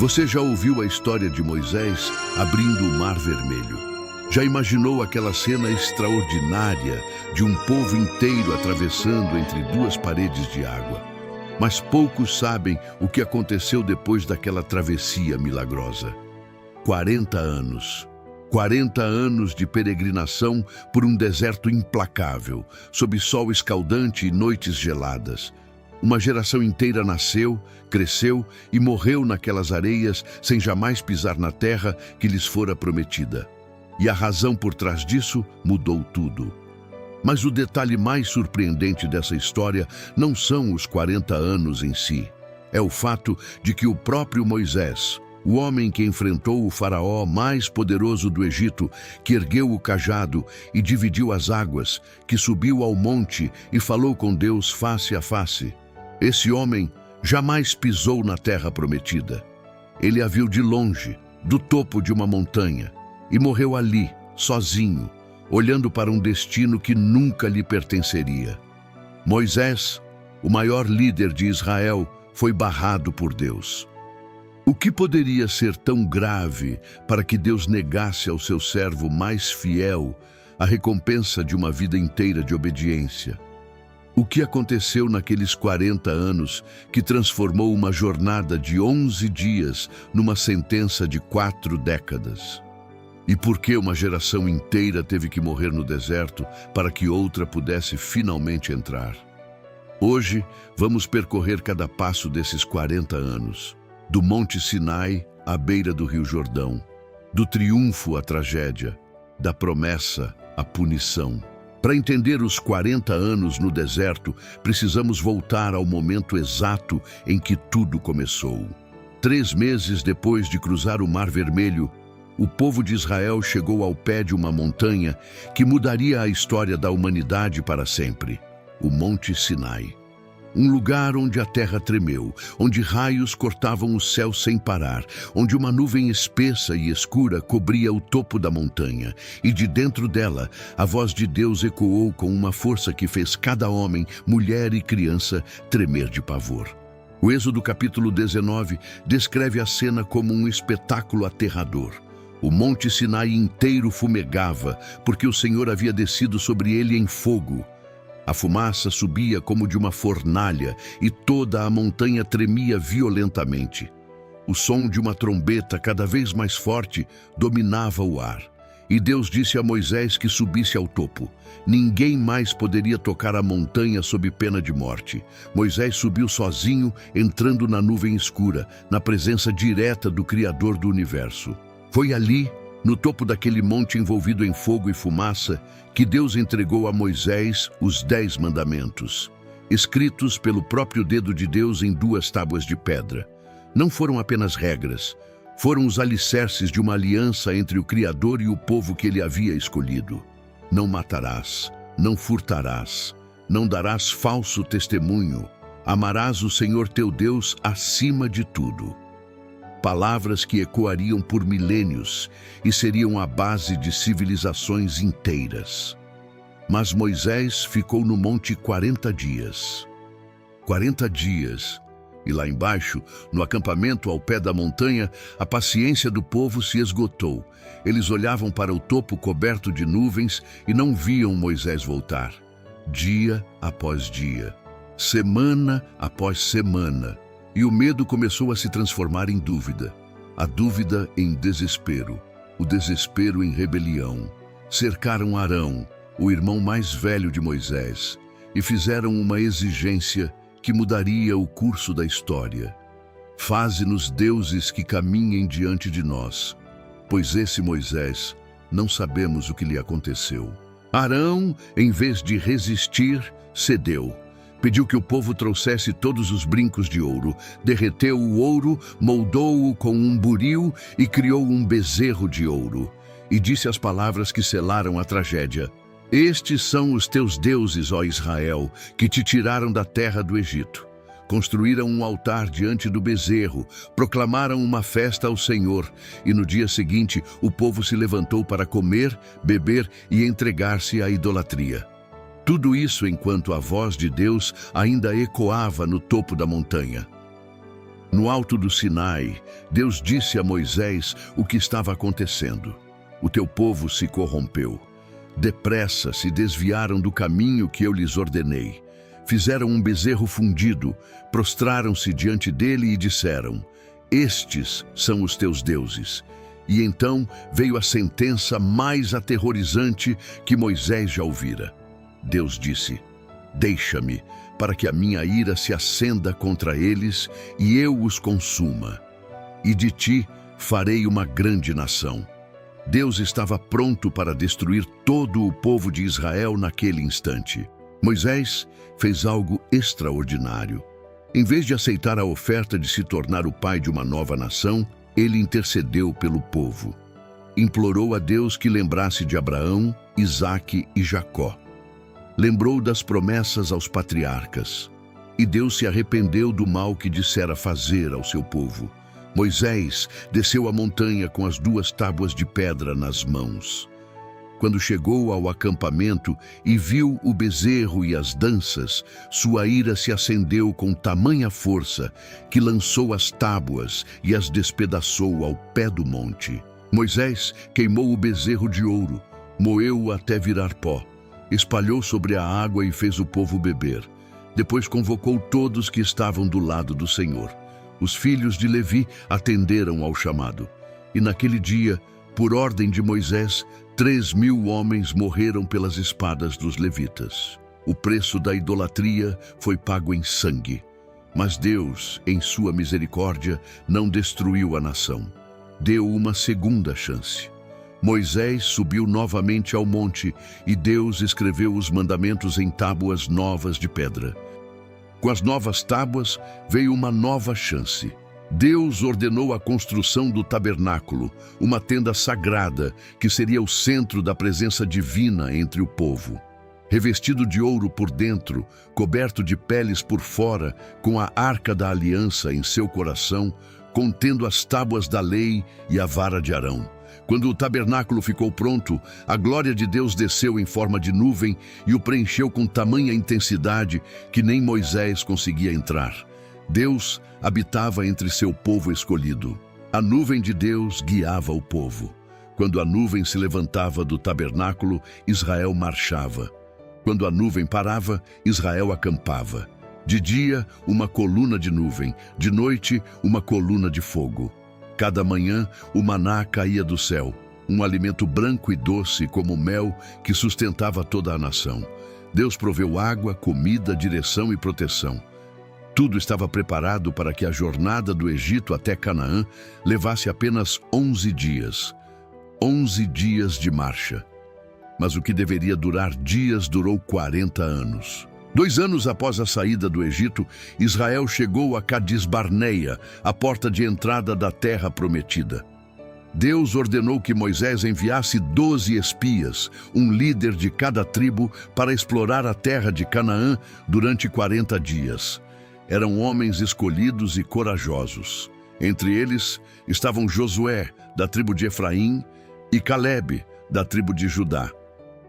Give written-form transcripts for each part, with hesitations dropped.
Você já ouviu a história de Moisés abrindo o Mar Vermelho? Já imaginou aquela cena extraordinária de um povo inteiro atravessando entre duas paredes de água? Mas poucos sabem o que aconteceu depois daquela travessia milagrosa. 40 anos. 40 anos de peregrinação por um deserto implacável, sob sol escaldante e noites geladas. Uma geração inteira nasceu, cresceu e morreu naquelas areias sem jamais pisar na terra que lhes fora prometida. E a razão por trás disso mudou tudo. Mas o detalhe mais surpreendente dessa história não são os 40 anos em si. É o fato de que o próprio Moisés, o homem que enfrentou o faraó mais poderoso do Egito, que ergueu o cajado e dividiu as águas, que subiu ao monte e falou com Deus face a face, esse homem jamais pisou na terra prometida. Ele a viu de longe, do topo de uma montanha, e morreu ali, sozinho, olhando para um destino que nunca lhe pertenceria. Moisés, o maior líder de Israel, foi barrado por Deus. O que poderia ser tão grave para que Deus negasse ao seu servo mais fiel a recompensa de uma vida inteira de obediência? O que aconteceu naqueles 40 anos que transformou uma jornada de 11 dias numa sentença de 4 décadas? E por que uma geração inteira teve que morrer no deserto para que outra pudesse finalmente entrar? Hoje, vamos percorrer cada passo desses 40 anos. Do Monte Sinai à beira do Rio Jordão, do triunfo à tragédia, da promessa à punição. Para entender os 40 anos no deserto, precisamos voltar ao momento exato em que tudo começou. 3 meses depois de cruzar o Mar Vermelho, o povo de Israel chegou ao pé de uma montanha que mudaria a história da humanidade para sempre, o Monte Sinai. Um lugar onde a terra tremeu, onde raios cortavam o céu sem parar, onde uma nuvem espessa e escura cobria o topo da montanha, e de dentro dela a voz de Deus ecoou com uma força que fez cada homem, mulher e criança tremer de pavor. O Êxodo capítulo 19 descreve a cena como um espetáculo aterrador. O Monte Sinai inteiro fumegava, porque o Senhor havia descido sobre ele em fogo. A fumaça subia como de uma fornalha e toda a montanha tremia violentamente. O som de uma trombeta cada vez mais forte dominava o ar. E Deus disse a Moisés que subisse ao topo. Ninguém mais poderia tocar a montanha sob pena de morte. Moisés subiu sozinho, entrando na nuvem escura, na presença direta do Criador do universo. Foi ali, no topo daquele monte envolvido em fogo e fumaça, que Deus entregou a Moisés os 10 mandamentos, escritos pelo próprio dedo de Deus em 2 tábuas de pedra. Não foram apenas regras, foram os alicerces de uma aliança entre o Criador e o povo que ele havia escolhido. Não matarás, não furtarás, não darás falso testemunho, amarás o Senhor teu Deus acima de tudo. Palavras que ecoariam por milênios e seriam a base de civilizações inteiras. Mas Moisés ficou no monte 40 dias. 40 dias. E lá embaixo, no acampamento ao pé da montanha, a paciência do povo se esgotou. Eles olhavam para o topo coberto de nuvens e não viam Moisés voltar. Dia após dia, semana após semana. E o medo começou a se transformar em dúvida. A dúvida em desespero. O desespero em rebelião. Cercaram Arão, o irmão mais velho de Moisés, e fizeram uma exigência que mudaria o curso da história. Faze-nos deuses que caminhem diante de nós, pois esse Moisés, não sabemos o que lhe aconteceu. Arão, em vez de resistir, cedeu. Pediu que o povo trouxesse todos os brincos de ouro, derreteu o ouro, moldou-o com um buril e criou um bezerro de ouro. E disse as palavras que selaram a tragédia: Estes são os teus deuses, ó Israel, que te tiraram da terra do Egito. Construíram um altar diante do bezerro, proclamaram uma festa ao Senhor, e no dia seguinte o povo se levantou para comer, beber e entregar-se à idolatria. Tudo isso enquanto a voz de Deus ainda ecoava no topo da montanha. No alto do Sinai, Deus disse a Moisés o que estava acontecendo. O teu povo se corrompeu. Depressa se desviaram do caminho que eu lhes ordenei. Fizeram um bezerro fundido, prostraram-se diante dele e disseram: estes são os teus deuses. E então veio a sentença mais aterrorizante que Moisés já ouvira. Deus disse: deixa-me, para que a minha ira se acenda contra eles e eu os consuma. E de ti farei uma grande nação. Deus estava pronto para destruir todo o povo de Israel naquele instante. Moisés fez algo extraordinário. Em vez de aceitar a oferta de se tornar o pai de uma nova nação, ele intercedeu pelo povo. Implorou a Deus que lembrasse de Abraão, Isaque e Jacó. Lembrou das promessas aos patriarcas. E Deus se arrependeu do mal que dissera fazer ao seu povo. Moisés desceu a montanha com as 2 tábuas de pedra nas mãos. Quando chegou ao acampamento e viu o bezerro e as danças, sua ira se acendeu com tamanha força que lançou as tábuas e as despedaçou ao pé do monte. Moisés queimou o bezerro de ouro, moeu-o até virar pó, espalhou sobre a água e fez o povo beber. Depois convocou todos que estavam do lado do Senhor. Os filhos de Levi atenderam ao chamado. E naquele dia, por ordem de Moisés, 3.000 homens morreram pelas espadas dos levitas. O preço da idolatria foi pago em sangue. Mas Deus, em sua misericórdia, não destruiu a nação. Deu uma segunda chance. Moisés subiu novamente ao monte e Deus escreveu os mandamentos em tábuas novas de pedra. Com as novas tábuas veio uma nova chance. Deus ordenou a construção do tabernáculo, uma tenda sagrada que seria o centro da presença divina entre o povo. Revestido de ouro por dentro, coberto de peles por fora, com a arca da aliança em seu coração, contendo as tábuas da lei e a vara de Arão. Quando o tabernáculo ficou pronto, a glória de Deus desceu em forma de nuvem e o preencheu com tamanha intensidade que nem Moisés conseguia entrar. Deus habitava entre seu povo escolhido. A nuvem de Deus guiava o povo. Quando a nuvem se levantava do tabernáculo, Israel marchava. Quando a nuvem parava, Israel acampava. De dia, uma coluna de nuvem, de noite, uma coluna de fogo. Cada manhã, o maná caía do céu, um alimento branco e doce como mel que sustentava toda a nação. Deus proveu água, comida, direção e proteção. Tudo estava preparado para que a jornada do Egito até Canaã levasse apenas 11 dias. 11 dias de marcha. Mas o que deveria durar dias durou 40 anos. 2 anos após a saída do Egito, Israel chegou a Cades-Barneia, a porta de entrada da terra prometida. Deus ordenou que Moisés enviasse 12 espias, um líder de cada tribo, para explorar a terra de Canaã durante 40 dias. Eram homens escolhidos e corajosos. Entre eles estavam Josué, da tribo de Efraim, e Calebe, da tribo de Judá.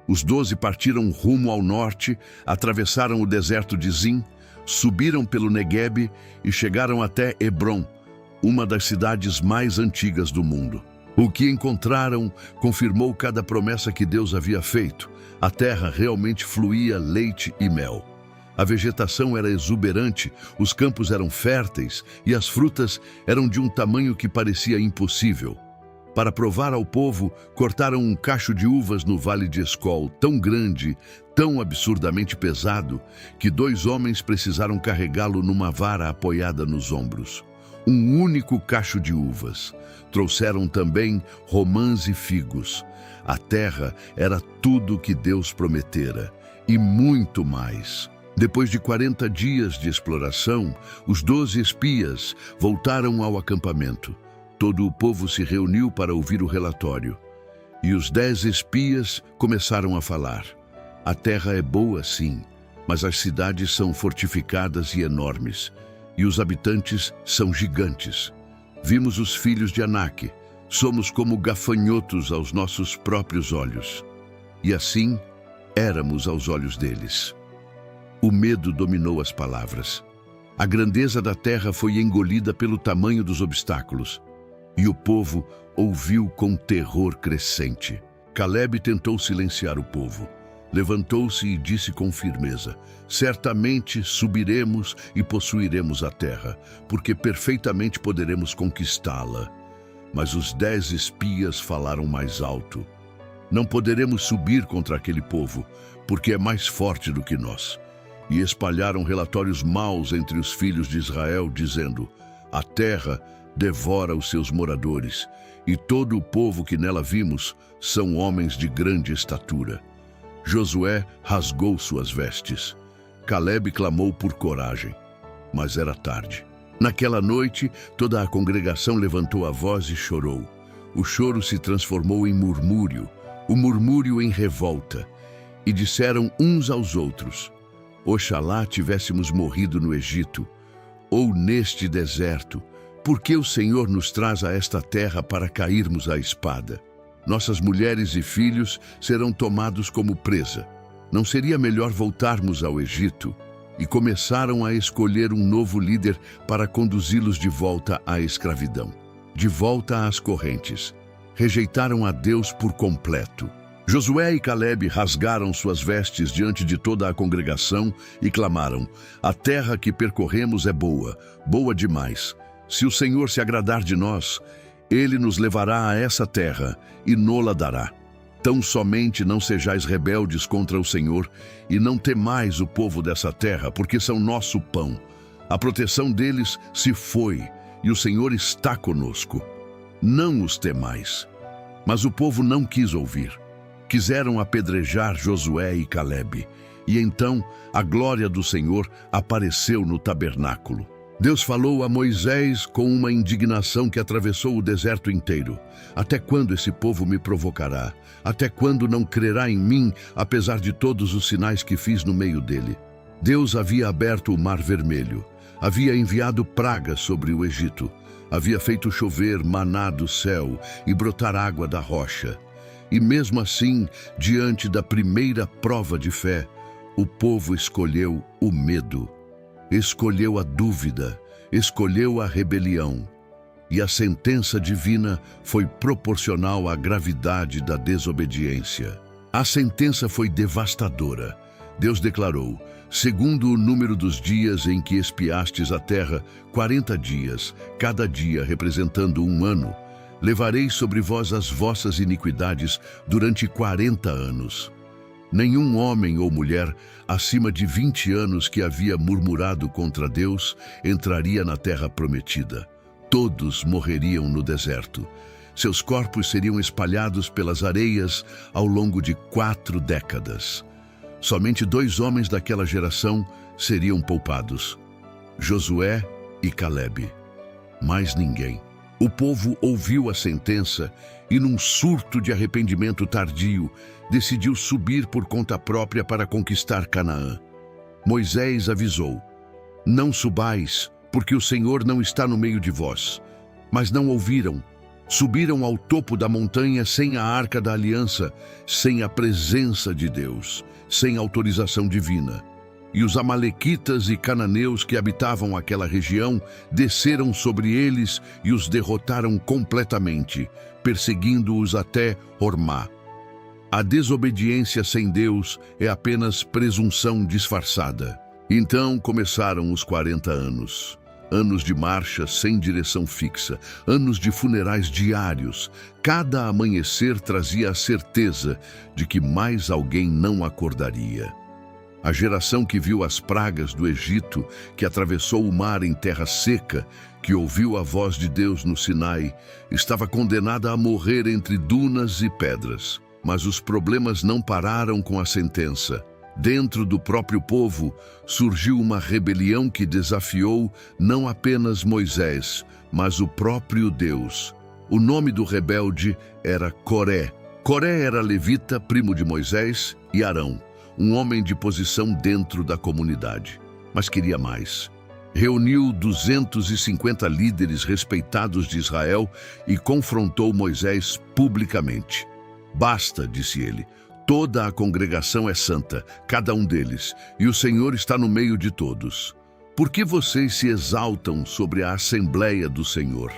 Os 12 partiram rumo ao norte, atravessaram o deserto de Zin, subiram pelo Neguebe e chegaram até Hebrom, uma das cidades mais antigas do mundo. O que encontraram confirmou cada promessa que Deus havia feito. A terra realmente fluía leite e mel. A vegetação era exuberante, os campos eram férteis e as frutas eram de um tamanho que parecia impossível. Para provar ao povo, cortaram um cacho de uvas no vale de Escol, tão grande, tão absurdamente pesado, que 2 homens precisaram carregá-lo numa vara apoiada nos ombros. Um único cacho de uvas. Trouxeram também romãs e figos. A terra era tudo o que Deus prometera, e muito mais. Depois de 40 dias de exploração, os 12 espias voltaram ao acampamento. Todo o povo se reuniu para ouvir o relatório. E os 10 espias começaram a falar. A terra é boa, sim, mas as cidades são fortificadas e enormes, e os habitantes são gigantes. Vimos os filhos de Anak, somos como gafanhotos aos nossos próprios olhos. E assim éramos aos olhos deles. O medo dominou as palavras. A grandeza da terra foi engolida pelo tamanho dos obstáculos, e o povo ouviu com terror crescente. Calebe tentou silenciar o povo. Levantou-se e disse com firmeza: certamente subiremos e possuiremos a terra, porque perfeitamente poderemos conquistá-la. Mas os 10 espias falaram mais alto: não poderemos subir contra aquele povo, porque é mais forte do que nós. E espalharam relatórios maus entre os filhos de Israel, dizendo: a terra devora os seus moradores, e todo o povo que nela vimos são homens de grande estatura. Josué rasgou suas vestes. Calebe clamou por coragem, mas era tarde. Naquela noite, toda a congregação levantou a voz e chorou. O choro se transformou em murmúrio, o murmúrio em revolta. E disseram uns aos outros: oxalá tivéssemos morrido no Egito, ou neste deserto, porque o Senhor nos traz a esta terra para cairmos à espada. Nossas mulheres e filhos serão tomados como presa. Não seria melhor voltarmos ao Egito? E começaram a escolher um novo líder para conduzi-los de volta à escravidão, de volta às correntes. Rejeitaram a Deus por completo. Josué e Calebe rasgaram suas vestes diante de toda a congregação e clamaram: a terra que percorremos é boa, boa demais. Se o Senhor se agradar de nós, Ele nos levará a essa terra e nola dará. Tão somente não sejais rebeldes contra o Senhor e não temais o povo dessa terra, porque são nosso pão. A proteção deles se foi e o Senhor está conosco. Não os temais. Mas o povo não quis ouvir. Quiseram apedrejar Josué e Calebe. E então a glória do Senhor apareceu no tabernáculo. Deus falou a Moisés com uma indignação que atravessou o deserto inteiro. Até quando esse povo me provocará? Até quando não crerá em mim, apesar de todos os sinais que fiz no meio dele? Deus havia aberto o Mar Vermelho, havia enviado pragas sobre o Egito, havia feito chover maná do céu e brotar água da rocha. E mesmo assim, diante da primeira prova de fé, o povo escolheu o medo. Escolheu a dúvida, escolheu a rebelião. E a sentença divina foi proporcional à gravidade da desobediência. A sentença foi devastadora. Deus declarou: segundo o número dos dias em que espiastes a terra, 40 dias, cada dia representando um ano, levarei sobre vós as vossas iniquidades durante 40 anos. Nenhum homem ou mulher acima de 20 anos que havia murmurado contra Deus entraria na terra prometida. Todos morreriam no deserto. Seus corpos seriam espalhados pelas areias ao longo de 4 décadas. Somente 2 homens daquela geração seriam poupados: Josué e Calebe. Mais ninguém. O povo ouviu a sentença e, num surto de arrependimento tardio, decidiu subir por conta própria para conquistar Canaã. Moisés avisou: não subais, porque o Senhor não está no meio de vós. Mas não ouviram. Subiram ao topo da montanha sem a arca da aliança, sem a presença de Deus, sem autorização divina. E os amalequitas e cananeus que habitavam aquela região desceram sobre eles e os derrotaram completamente, perseguindo-os até Hormá. A desobediência sem Deus é apenas presunção disfarçada. Então começaram os 40 anos. Anos de marcha sem direção fixa, anos de funerais diários. Cada amanhecer trazia a certeza de que mais alguém não acordaria. A geração que viu as pragas do Egito, que atravessou o mar em terra seca, que ouviu a voz de Deus no Sinai, estava condenada a morrer entre dunas e pedras. Mas os problemas não pararam com a sentença. Dentro do próprio povo surgiu uma rebelião que desafiou não apenas Moisés, mas o próprio Deus. O nome do rebelde era Coré. Coré era levita, primo de Moisés e Arão, um homem de posição dentro da comunidade. Mas queria mais. Reuniu 250 líderes respeitados de Israel e confrontou Moisés publicamente. Basta, disse ele. Toda a congregação é santa, cada um deles, e o Senhor está no meio de todos. Por que vocês se exaltam sobre a Assembleia do Senhor?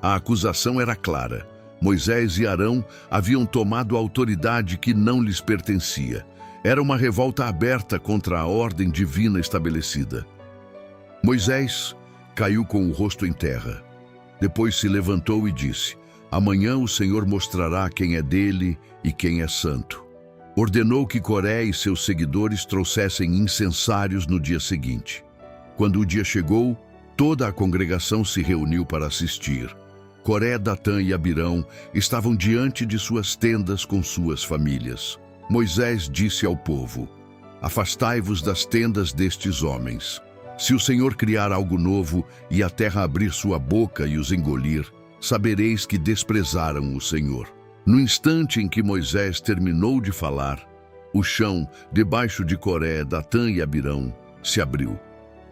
A acusação era clara. Moisés e Arão haviam tomado a autoridade que não lhes pertencia. Era uma revolta aberta contra a ordem divina estabelecida. Moisés caiu com o rosto em terra. Depois se levantou e disse: amanhã o Senhor mostrará quem é dele e quem é santo. Ordenou que Coré e seus seguidores trouxessem incensários no dia seguinte. Quando o dia chegou, toda a congregação se reuniu para assistir. Coré, Datã e Abirão estavam diante de suas tendas com suas famílias. Moisés disse ao povo: afastai-vos das tendas destes homens. Se o Senhor criar algo novo e a terra abrir sua boca e os engolir, sabereis que desprezaram o Senhor. No instante em que Moisés terminou de falar, o chão, debaixo de Coré, Datã e Abirão, se abriu.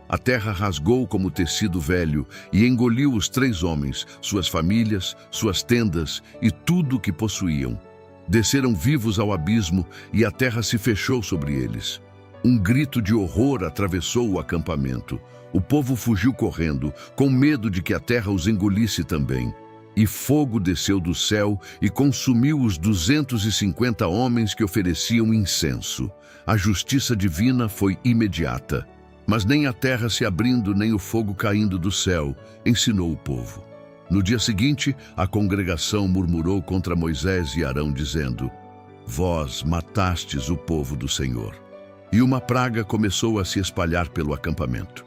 A terra rasgou como tecido velho e engoliu os 3 homens, suas famílias, suas tendas e tudo o que possuíam. Desceram vivos ao abismo e a terra se fechou sobre eles. Um grito de horror atravessou o acampamento. O povo fugiu correndo, com medo de que a terra os engolisse também. E fogo desceu do céu e consumiu os 250 homens que ofereciam incenso. A justiça divina foi imediata. Mas nem a terra se abrindo, nem o fogo caindo do céu, ensinou o povo. No dia seguinte, a congregação murmurou contra Moisés e Arão, dizendo: vós matastes o povo do Senhor. E uma praga começou a se espalhar pelo acampamento.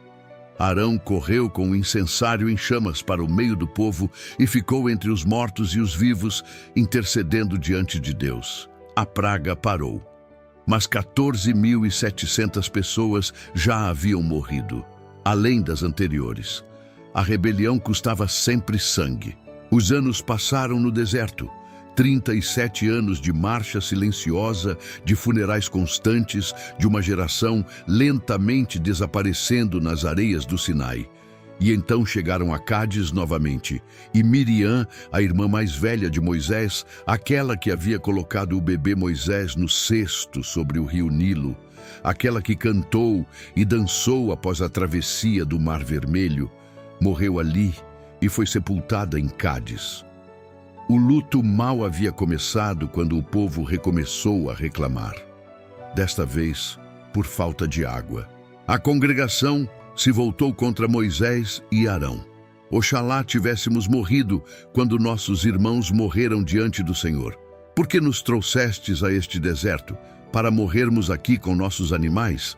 Arão correu com o incensário em chamas para o meio do povo e ficou entre os mortos e os vivos, intercedendo diante de Deus. A praga parou. Mas 14.700 pessoas já haviam morrido, além das anteriores. A rebelião custava sempre sangue. Os anos passaram no deserto. 37 anos de marcha silenciosa, de funerais constantes, de uma geração lentamente desaparecendo nas areias do Sinai. E então chegaram a Cádiz novamente, e Miriam, a irmã mais velha de Moisés, aquela que havia colocado o bebê Moisés no cesto sobre o rio Nilo, aquela que cantou e dançou após a travessia do Mar Vermelho, morreu ali e foi sepultada em Cádiz. O luto mal havia começado quando o povo recomeçou a reclamar. Desta vez, por falta de água. A congregação se voltou contra Moisés e Arão. Oxalá tivéssemos morrido quando nossos irmãos morreram diante do Senhor. Por que nos trouxestes a este deserto, para morrermos aqui com nossos animais?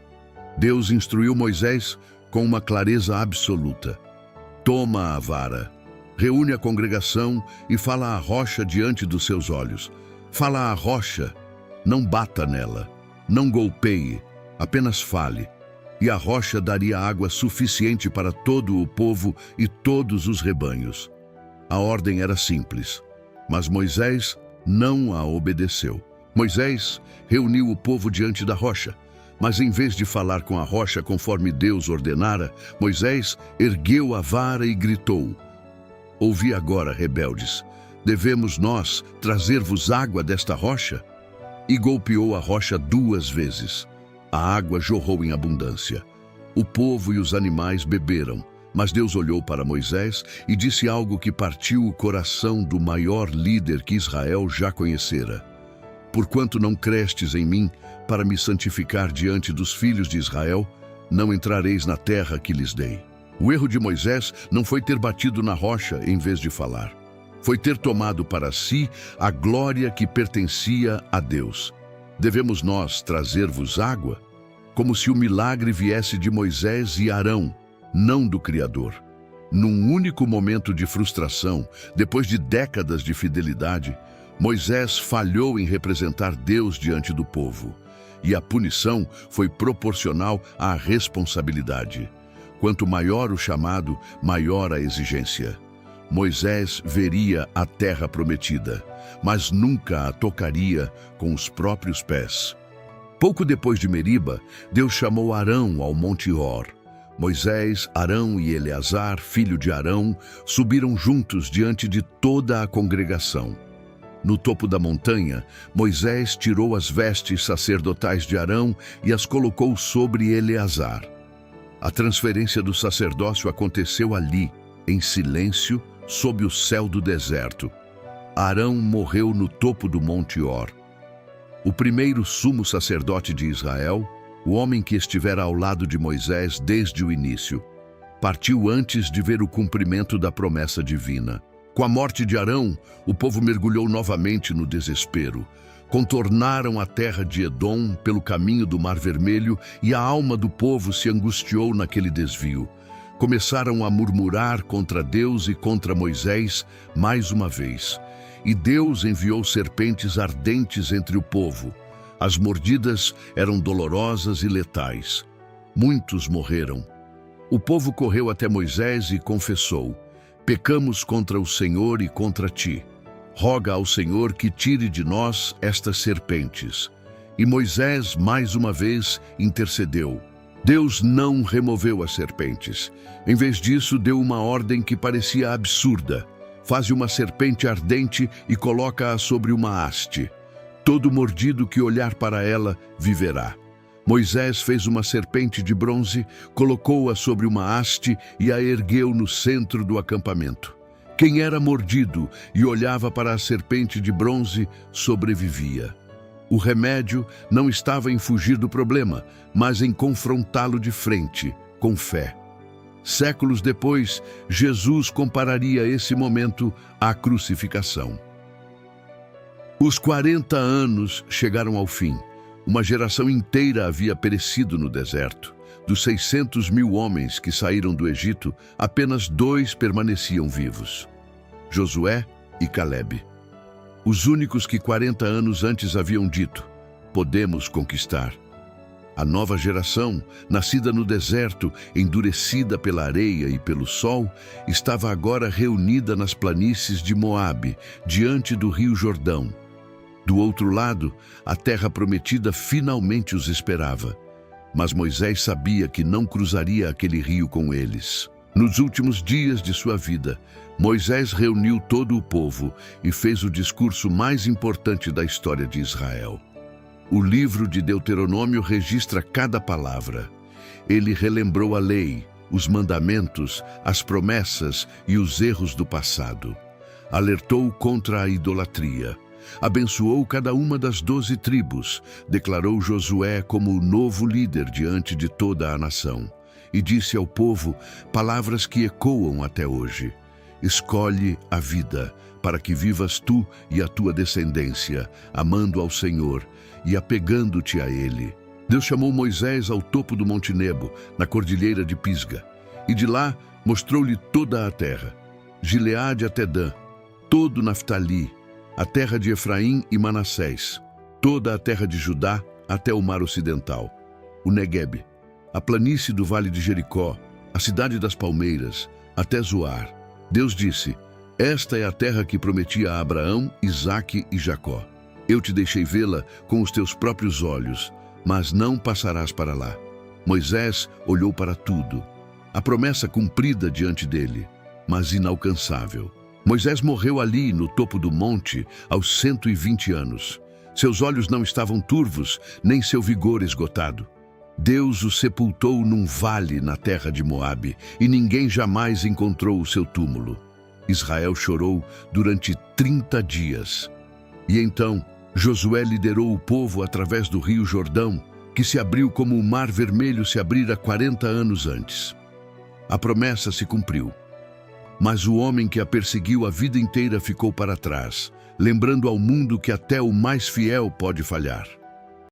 Deus instruiu Moisés com uma clareza absoluta. Toma a vara, reúne a congregação e fala à rocha diante dos seus olhos. Fala à rocha, não bata nela, não golpeie, apenas fale. E a rocha daria água suficiente para todo o povo e todos os rebanhos. A ordem era simples, mas Moisés não a obedeceu. Moisés reuniu o povo diante da rocha, mas em vez de falar com a rocha conforme Deus ordenara, Moisés ergueu a vara e gritou: ouvi agora, rebeldes, devemos nós trazer-vos água desta rocha? E golpeou a rocha 2 vezes. A água jorrou em abundância. O povo e os animais beberam, mas Deus olhou para Moisés e disse algo que partiu o coração do maior líder que Israel já conhecera. Porquanto não crestes em mim para me santificar diante dos filhos de Israel, não entrareis na terra que lhes dei. O erro de Moisés não foi ter batido na rocha em vez de falar. Foi ter tomado para si a glória que pertencia a Deus. Devemos nós trazer-vos água? Como se o milagre viesse de Moisés e Arão, não do Criador. Num único momento de frustração, depois de décadas de fidelidade, Moisés falhou em representar Deus diante do povo. E a punição foi proporcional à responsabilidade. Quanto maior o chamado, maior a exigência. Moisés veria a terra prometida, mas nunca a tocaria com os próprios pés. Pouco depois de Meriba, Deus chamou Arão ao Monte Hor. Moisés, Arão e Eleazar, filho de Arão, subiram juntos diante de toda a congregação. No topo da montanha, Moisés tirou as vestes sacerdotais de Arão e as colocou sobre Eleazar. A transferência do sacerdócio aconteceu ali, em silêncio, sob o céu do deserto. Arão morreu no topo do Monte Hor. O primeiro sumo sacerdote de Israel, o homem que estivera ao lado de Moisés desde o início, partiu antes de ver o cumprimento da promessa divina. Com a morte de Arão, o povo mergulhou novamente no desespero. Contornaram a terra de Edom pelo caminho do Mar Vermelho e a alma do povo se angustiou naquele desvio. Começaram a murmurar contra Deus e contra Moisés mais uma vez. E Deus enviou serpentes ardentes entre o povo. As mordidas eram dolorosas e letais. Muitos morreram. O povo correu até Moisés e confessou: pecamos contra o Senhor e contra ti. Roga ao Senhor que tire de nós estas serpentes. E Moisés, mais uma vez, intercedeu. Deus não removeu as serpentes. Em vez disso, deu uma ordem que parecia absurda. Faze uma serpente ardente e coloca-a sobre uma haste. Todo mordido que olhar para ela viverá. Moisés fez uma serpente de bronze, colocou-a sobre uma haste e a ergueu no centro do acampamento. Quem era mordido e olhava para a serpente de bronze sobrevivia. O remédio não estava em fugir do problema, mas em confrontá-lo de frente, com fé. Séculos depois, Jesus compararia esse momento à crucificação. Os 40 anos chegaram ao fim. Uma geração inteira havia perecido no deserto. Dos 600.000 homens que saíram do Egito, apenas 2 permaneciam vivos: Josué e Calebe. Os únicos que 40 anos antes haviam dito: podemos conquistar. A nova geração, nascida no deserto, endurecida pela areia e pelo sol, estava agora reunida nas planícies de Moabe, diante do rio Jordão. Do outro lado, a terra prometida finalmente os esperava. Mas Moisés sabia que não cruzaria aquele rio com eles. Nos últimos dias de sua vida, Moisés reuniu todo o povo e fez o discurso mais importante da história de Israel. O livro de Deuteronômio registra cada palavra. Ele relembrou a lei, os mandamentos, as promessas e os erros do passado. Alertou contra a idolatria. Abençoou cada uma das 12 tribos, declarou Josué como o novo líder diante de toda a nação, e disse ao povo palavras que ecoam até hoje: escolhe a vida, para que vivas tu e a tua descendência, amando ao Senhor e apegando-te a Ele. Deus chamou Moisés ao topo do Monte Nebo, na cordilheira de Pisga, e de lá mostrou-lhe toda a terra, Gileade até Dan, todo Naftali, a terra de Efraim e Manassés, toda a terra de Judá até o mar ocidental, o Neguebe, a planície do vale de Jericó, a cidade das palmeiras, até Zoar. Deus disse: esta é a terra que prometi a Abraão, Isaque e Jacó. Eu te deixei vê-la com os teus próprios olhos, mas não passarás para lá. Moisés olhou para tudo. A promessa cumprida diante dele, mas inalcançável. Moisés morreu ali, no topo do monte, aos 120 anos. Seus olhos não estavam turvos, nem seu vigor esgotado. Deus o sepultou num vale na terra de Moabe, e ninguém jamais encontrou o seu túmulo. Israel chorou durante 30 dias. E então, Josué liderou o povo através do rio Jordão, que se abriu como o Mar Vermelho se abrira 40 anos antes. A promessa se cumpriu. Mas o homem que a perseguiu a vida inteira ficou para trás, lembrando ao mundo que até o mais fiel pode falhar.